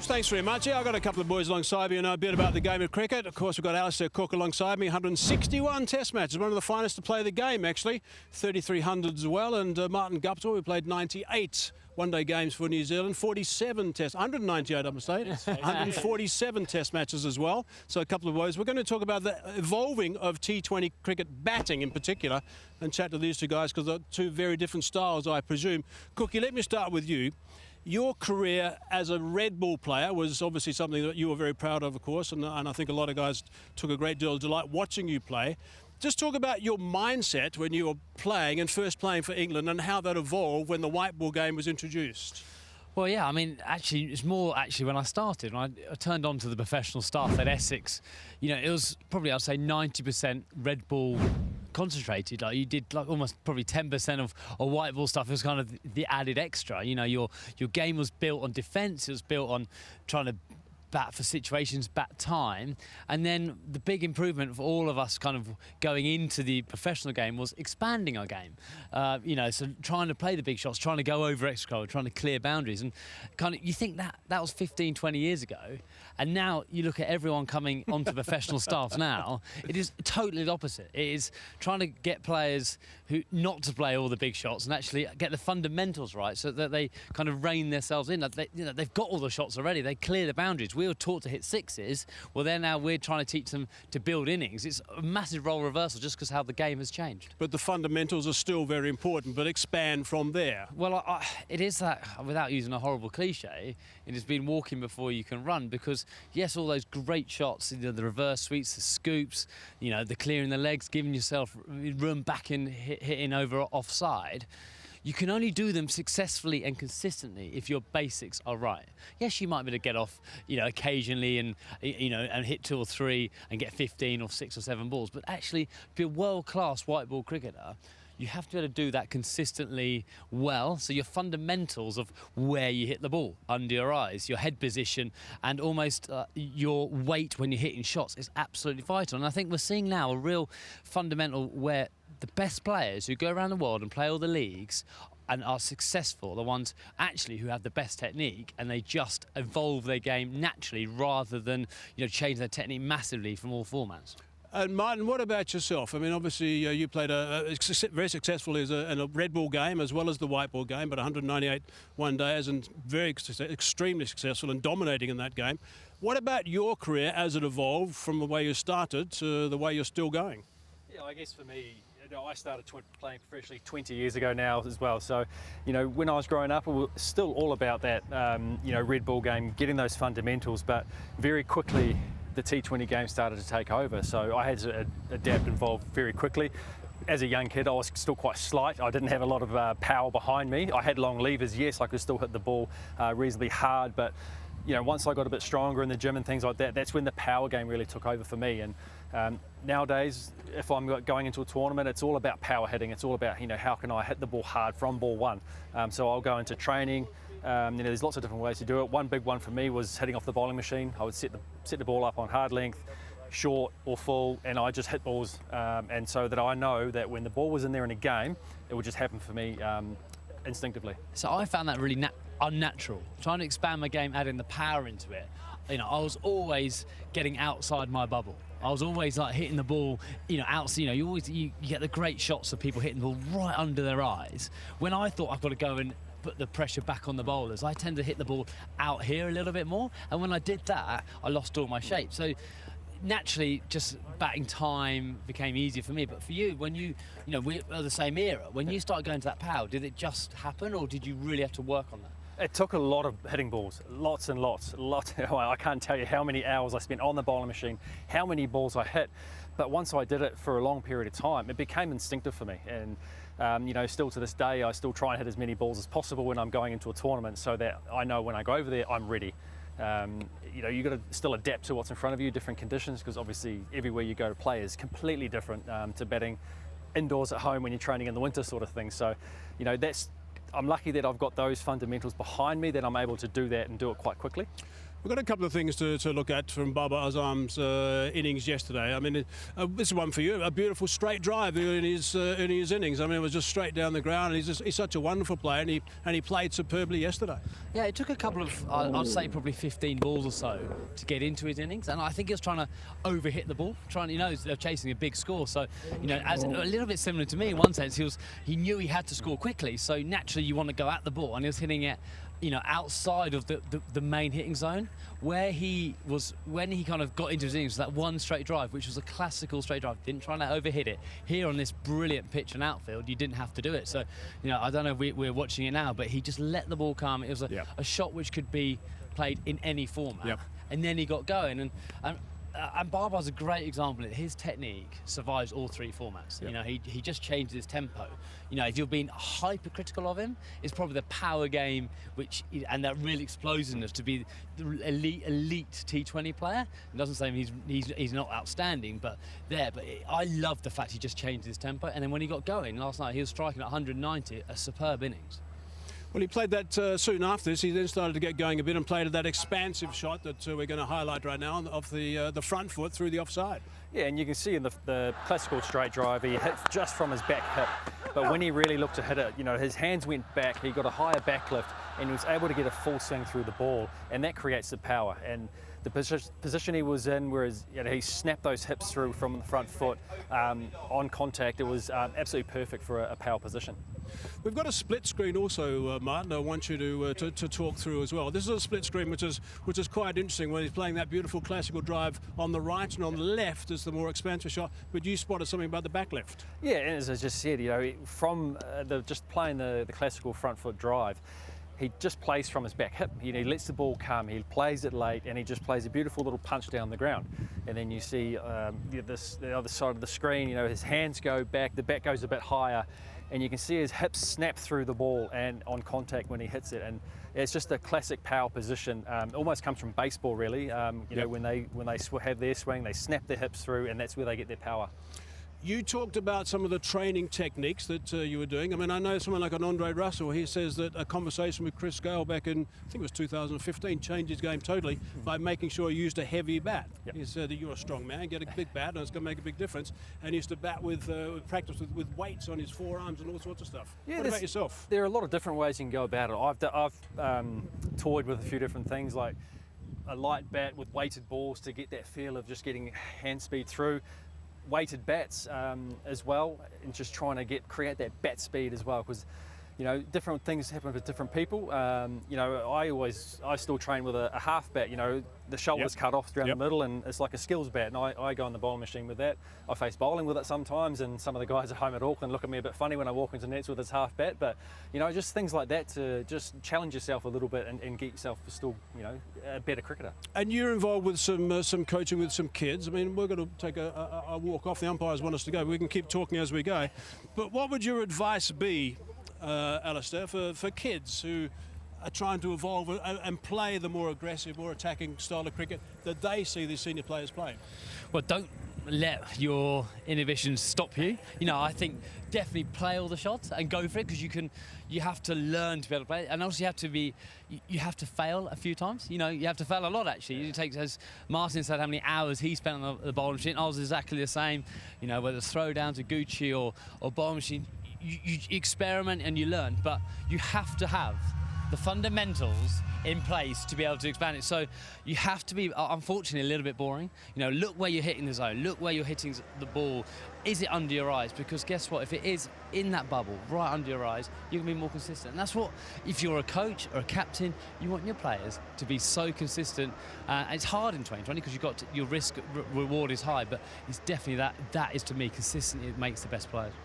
thanks very much. Yeah, I've got a couple of boys alongside me who know a bit about the game of cricket. Of course, we've got Alastair Cook alongside me, 161 test matches, one of the finest to play the game, actually. 3,300 as well, and Martin Guptill, who played 98 one-day games for New Zealand, 47 tests, 198, I'm mistaken, 147 test matches as well. So a couple of boys. We're going to talk about the evolving of T20 cricket batting in particular and chat to these two guys because they're two very different styles, I presume. Cookie, let me start with you. Your career as a red ball player was obviously something that you were very proud of course, and I think a lot of guys took a great deal of delight watching you play. Just talk about your mindset when you were playing and first playing for England and how that evolved when the white ball game was introduced. Well, yeah, I mean, actually, it's more when I started, when I turned on to the professional staff at Essex, you know, it was probably, I'd say, 90% red ball concentrated. Like you did like almost probably 10% of white ball stuff. It was kind of the added extra. You know, your game was built on defence. It was built on trying to bat for situations, bat time, and then the big improvement for all of us kind of going into the professional game was expanding our game. You know, so trying to play the big shots, trying to go over extra cover, trying to clear boundaries, and kind of you think that was 15, 20 years ago, and now you look at everyone coming onto professional staff now, it is totally the opposite. It is trying to get players who not to play all the big shots and actually get the fundamentals right so that they kind of rein themselves in. You know, they've got all the shots already, they clear the boundaries. We were taught to hit sixes, well we're trying to teach them to build innings. It's a massive role reversal just because how the game has changed. But the fundamentals are still very important, but expand from there. Well, it is that, without using a horrible cliche, it has been walking before you can run, because yes, all those great shots, you know, the reverse sweeps, the scoops, you know, the clearing the legs, giving yourself room back in, hitting over offside, you can only do them successfully and consistently if your basics are right. Yes, you might be able to get off, you know, occasionally and, you know, and hit 2 or 3 and get 15 or 6 or 7 balls. But actually, to be a world-class white ball cricketer, you have to be able to do that consistently well. So your fundamentals of where you hit the ball, under your eyes, your head position, and almost your weight when you're hitting shots is absolutely vital. And I think we're seeing now a real fundamental where the best players who go around the world and play all the leagues and are successful, the ones actually who have the best technique, and they just evolve their game naturally rather than, you know, change their technique massively from all formats. And Martin, what about yourself? I mean, obviously you played very successfully in a red ball game as well as the white ball game, but 198 one-days and extremely successful and dominating in that game. What about your career as it evolved from the way you started to the way you're still going? Yeah, I guess for me, you know, I started playing professionally 20 years ago now as well. So, you know, when I was growing up, it was still all about that, you know, red ball game, getting those fundamentals, but very quickly the T20 game started to take over. So I had to adapt and evolve very quickly. As a young kid, I was still quite slight. I didn't have a lot of power behind me. I had long levers, yes, I could still hit the ball reasonably hard, but you know, once I got a bit stronger in the gym and things like that, that's when the power game really took over for me. And nowadays, if I'm going into a tournament, it's all about power hitting. It's all about, you know, how can I hit the ball hard from ball one. So I'll go into training. You know, there's lots of different ways to do it. One big one for me was hitting off the bowling machine. I would set the ball up on hard length, short or full, and I just hit balls. And so that I know that when the ball was in there in a game, it would just happen for me instinctively. So I found that really unnatural. Trying to expand my game, adding the power into it. You know, I was always getting outside my bubble. I was always like hitting the ball, you know, outside. You know, you get the great shots of people hitting the ball right under their eyes. When I thought I've got to go and put the pressure back on the bowlers, I tend to hit the ball out here a little bit more. And when I did that, I lost all my shape. So naturally, just batting time became easier for me. But for you, when you know, we're the same era, when you started going to that power, did it just happen, or did you really have to work on that? It took a lot of hitting balls, lots and lots. I can't tell you how many hours I spent on the bowling machine, how many balls I hit. But once I did it for a long period of time, it became instinctive for me. And you know, still to this day, I still try and hit as many balls as possible when I'm going into a tournament, so that I know when I go over there, I'm ready. You know, you've got to still adapt to what's in front of you, different conditions, because obviously everywhere you go to play is completely different to batting indoors at home when you're training in the winter sort of thing. So, you know, I'm lucky that I've got those fundamentals behind me, that I'm able to do that and do it quite quickly. We've got a couple of things to look at from Babar Azam's innings yesterday. I mean, this is one for you. A beautiful straight drive in his innings. I mean, it was just straight down the ground. He's such a wonderful player, and he played superbly yesterday. Yeah, it took a couple of, I'd say probably 15 balls or so to get into his innings, and I think he was trying to overhit the ball, they're chasing a big score. So, as a little bit similar to me in one sense, he knew he had to score quickly. So naturally, you want to go at the ball, and he was hitting it, outside of the main hitting zone, where he was when he kind of got into his innings, that one straight drive, which was a classical straight drive. Didn't try to overhit it. Here on this brilliant pitch and outfield, you didn't have to do it. So, I don't know if we're watching it now, but he just let the ball come. It was a shot which could be played in any format, and then he got going. And Babar's a great example. His technique survives all three formats. He just changes his tempo. If you're being hypercritical of him, it's probably the power game, and that real explosiveness to be the elite T20 player. It doesn't say he's not outstanding, but I love the fact he just changed his tempo. And then when he got going last night, he was striking at 190, a superb innings. Well, he played that soon after this. He then started to get going a bit and played that expansive shot that we're going to highlight right now off the front foot through the offside. Yeah, and you can see in the classical straight drive, he hit just from his back hip. But when he really looked to hit it, his hands went back, he got a higher back lift, and he was able to get a full swing through the ball, and that creates the power. And the position he was in, whereas he snapped those hips through from the front foot on contact, it was absolutely perfect for a power position. We've got a split screen also, Martin. I want you to talk through as well. This is a split screen which is quite interesting when he's playing that beautiful classical drive on the right, and on the left is the more expansive shot. But you spotted something about the back left. Yeah, and as I just said, from just playing the classical front foot drive, he just plays from his back hip. He lets the ball come, he plays it late, and he just plays a beautiful little punch down the ground. And then you see the other side of the screen, his hands go back, the back goes a bit higher, and you can see his hips snap through the ball and on contact when he hits it. And it's just a classic power position. Almost comes from baseball, really. When they have their swing, they snap their hips through, and that's where they get their power. You talked about some of the training techniques that you were doing. I mean, I know someone like an Andre Russell, he says that a conversation with Chris Gale back in, I think it was 2015, changed his game totally by making sure he used a heavy bat. Yep. He said that you're a strong man, get a big bat, and it's going to make a big difference. And he used to bat with practice with weights on his forearms and all sorts of stuff. Yeah, what about yourself? There are a lot of different ways you can go about it. I've toyed with a few different things, like a light bat with weighted balls to get that feel of just getting hand speed through. Weighted bats as well, and just trying to create that bat speed as well, because different things happen with different people. I still train with a half bat. The shoulder's cut off down the middle, and it's like a skills bat. And I go on the bowling machine with that. I face bowling with it sometimes, and some of the guys at home at Auckland look at me a bit funny when I walk into nets with this half bat. But just things like that to just challenge yourself a little bit and get yourself still a better cricketer. And you're involved with some coaching with some kids. I mean, we're going to take a walk off. The umpires want us to go. We can keep talking as we go. But what would your advice be, Alastair, for kids who are trying to evolve and play the more aggressive, more attacking style of cricket that they see these senior players playing? Well, don't let your inhibitions stop you. I think definitely play all the shots and go for it, because you have to learn to be able to play it. And also you have to fail a few times. You have to fail a lot, actually. It takes, as Martin said, how many hours he spent on the bowling machine. I was exactly the same. Whether it's throw down to Gucci or bowling machine, you experiment and you learn, but you have to have the fundamentals in place to be able to expand it. So you have to be, unfortunately, a little bit boring. Look where you're hitting the zone, look where you're hitting the ball. Is it under your eyes? Because guess what, if it is in that bubble, right under your eyes, you can be more consistent. And that's what, if you're a coach or a captain, you want your players to be so consistent. It's hard in 2020 because your risk reward is high, but it's definitely that is, to me, consistency. It makes the best players.